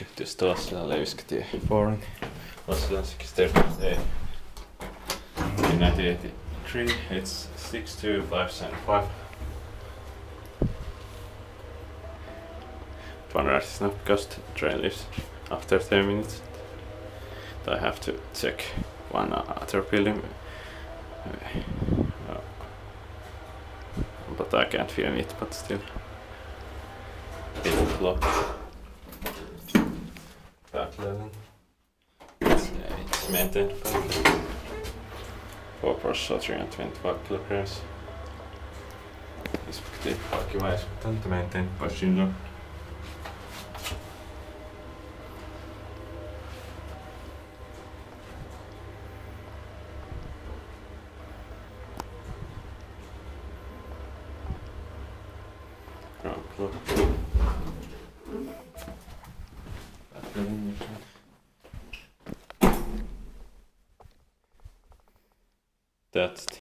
Just tuossa Leiviskätie boring. Helsinki staircase in 1983 it's 62575. Wonder is not because the train leaves after 10 minutes. I have to check one other building. But I can't film it, but still. It's locked. Back level. It's maintained badly. 4 processor 325 kilograms. Inspekti kaikki vaiheet maintained by Finland. That's